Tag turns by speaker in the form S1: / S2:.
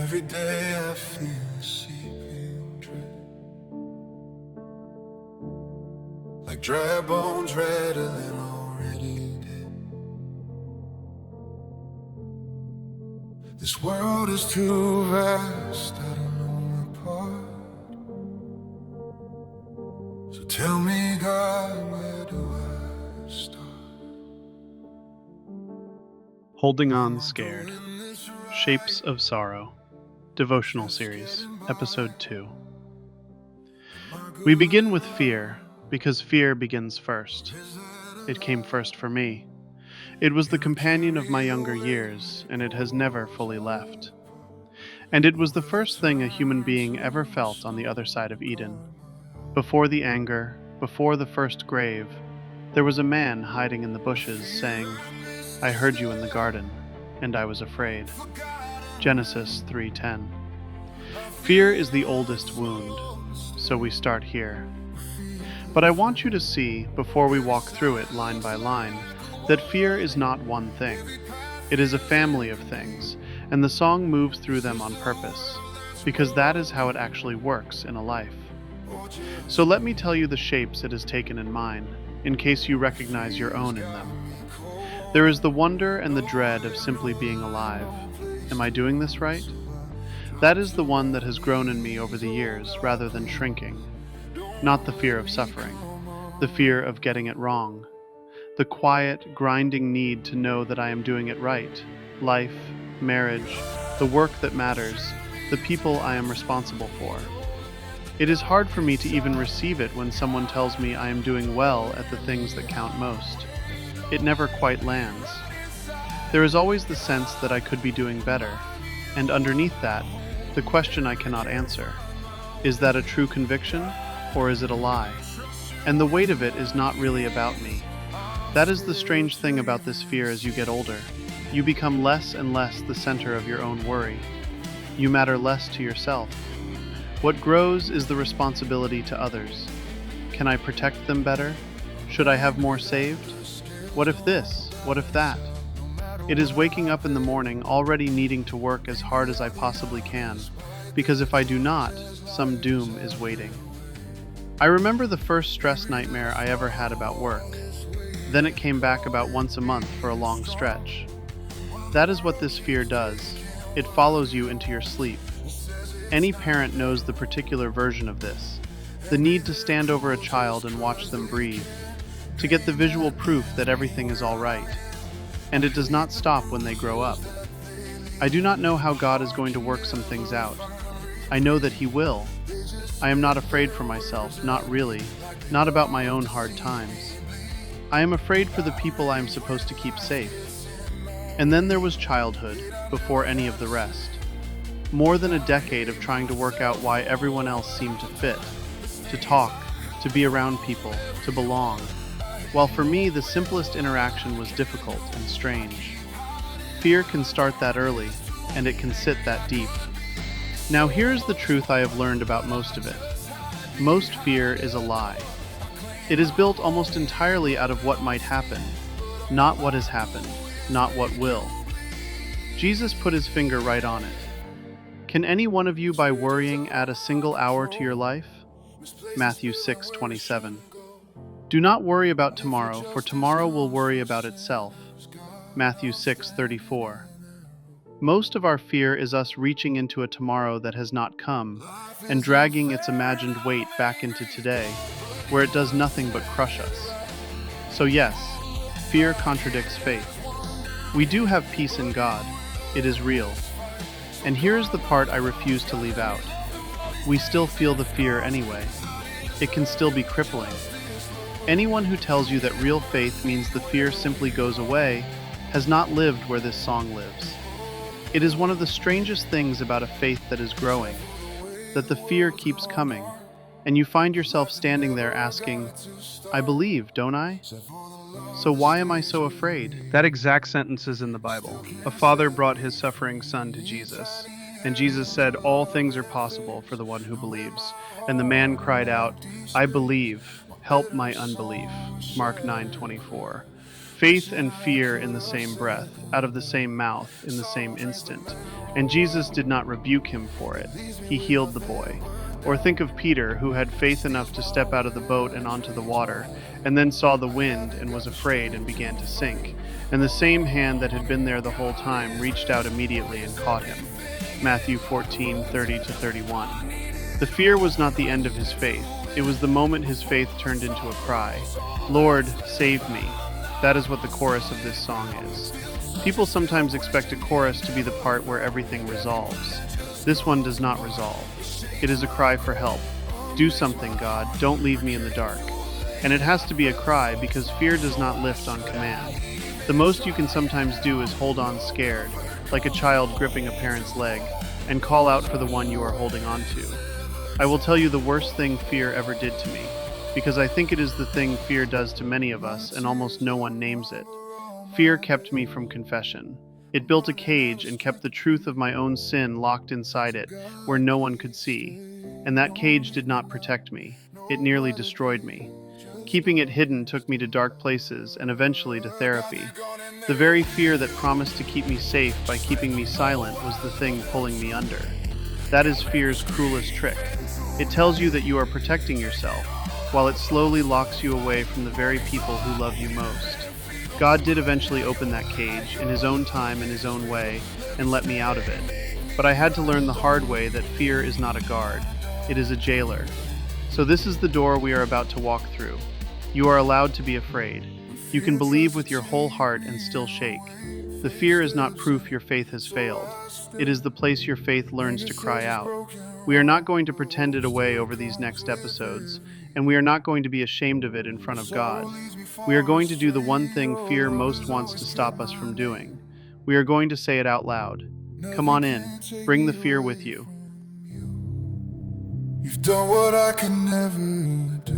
S1: Every day I feel a seeping dread, like dry bones rattling already dead. This world is too vast, I don't know my part. So tell me, God, where do I start?
S2: Holding On Scared. Shapes of Sorrow. Devotional Series, Episode 2. We begin with fear, because fear begins first. It came first for me. It was the companion of my younger years, and it has never fully left. And it was the first thing a human being ever felt on the other side of Eden. Before the anger, before the first grave, there was a man hiding in the bushes saying, "I heard you in the garden, and I was afraid." Genesis 3:10. Fear is the oldest wound, so we start here. But I want you to see, before we walk through it line by line, that fear is not one thing. It is a family of things, and the song moves through them on purpose, because that is how it actually works in a life. So let me tell you the shapes it has taken in mine, in case you recognize your own in them. There is the wonder and the dread of simply being alive. Am I doing this right? That is the one that has grown in me over the years rather than shrinking. Not the fear of suffering, the fear of getting it wrong. The quiet, grinding need to know that I am doing it right. Life, marriage, the work that matters, the people I am responsible for. It is hard for me to even receive it when someone tells me I am doing well at the things that count most. It never quite lands. There is always the sense that I could be doing better, and underneath that, the question I cannot answer. Is that a true conviction, or is it a lie? And the weight of it is not really about me. That is the strange thing about this fear as you get older. You become less and less the center of your own worry. You matter less to yourself. What grows is the responsibility to others. Can I protect them better? Should I have more saved? What if this? What if that? It is waking up in the morning already needing to work as hard as I possibly can, because if I do not, some doom is waiting. I remember the first stress nightmare I ever had about work. Then it came back about once a month for a long stretch. That is what this fear does. It follows you into your sleep. Any parent knows the particular version of this. The need to stand over a child and watch them breathe, to get the visual proof that everything is all right. And it does not stop when they grow up. I do not know how God is going to work some things out. I know that He will. I am not afraid for myself, not really, not about my own hard times. I am afraid for the people I am supposed to keep safe. And then there was childhood, before any of the rest. More than a decade of trying to work out why everyone else seemed to fit, to talk, to be around people, to belong. While for me, the simplest interaction was difficult and strange. Fear can start that early, and it can sit that deep. Now here's the truth I have learned about most of it. Most fear is a lie. It is built almost entirely out of what might happen, not what has happened, not what will. Jesus put His finger right on it. Can any one of you by worrying add a single hour to your life? Matthew 6:27. Do not worry about tomorrow, for tomorrow will worry about itself. Matthew 6:34. Most of our fear is us reaching into a tomorrow that has not come and dragging its imagined weight back into today, where it does nothing but crush us. So yes, fear contradicts faith. We do have peace in God. It is real. And here's the part I refuse to leave out. We still feel the fear anyway. It can still be crippling. Anyone who tells you that real faith means the fear simply goes away has not lived where this song lives. It is one of the strangest things about a faith that is growing, that the fear keeps coming, and you find yourself standing there asking, I believe, don't I? So why am I so afraid? That exact sentence is in the Bible. A father brought his suffering son to Jesus, and Jesus said, all things are possible for the one who believes. And the man cried out, I believe, help my unbelief. Mark 9:24. Faith and fear in the same breath, out of the same mouth, in the same instant. And Jesus did not rebuke him for it. He healed the boy. Or think of Peter, who had faith enough to step out of the boat and onto the water, and then saw the wind and was afraid and began to sink. And the same hand that had been there the whole time reached out immediately and caught him. Matthew 14:30-31. The fear was not the end of his faith. It was the moment his faith turned into a cry. Lord, save me. That is what the chorus of this song is. People sometimes expect a chorus to be the part where everything resolves. This one does not resolve. It is a cry for help. Do something, God. Don't leave me in the dark. And it has to be a cry because fear does not lift on command. The most you can sometimes do is hold on scared, like a child gripping a parent's leg, and call out for the one you are holding on to. I will tell you the worst thing fear ever did to me, because I think it is the thing fear does to many of us and almost no one names it. Fear kept me from confession. It built a cage and kept the truth of my own sin locked inside it, where no one could see. And that cage did not protect me. It nearly destroyed me. Keeping it hidden took me to dark places and eventually to therapy. The very fear that promised to keep me safe by keeping me silent was the thing pulling me under. That is fear's cruelest trick. It tells you that you are protecting yourself, while it slowly locks you away from the very people who love you most. God did eventually open that cage, in his own time and his own way, and let me out of it. But I had to learn the hard way that fear is not a guard, it is a jailer. So this is the door we are about to walk through. You are allowed to be afraid. You can believe with your whole heart and still shake. The fear is not proof your faith has failed. It is the place your faith learns to cry out. We are not going to pretend it away over these next episodes, and we are not going to be ashamed of it in front of God. We are going to do the one thing fear most wants to stop us from doing. We are going to say it out loud. Come on in. Bring the fear with you.
S1: You've done what I could never do.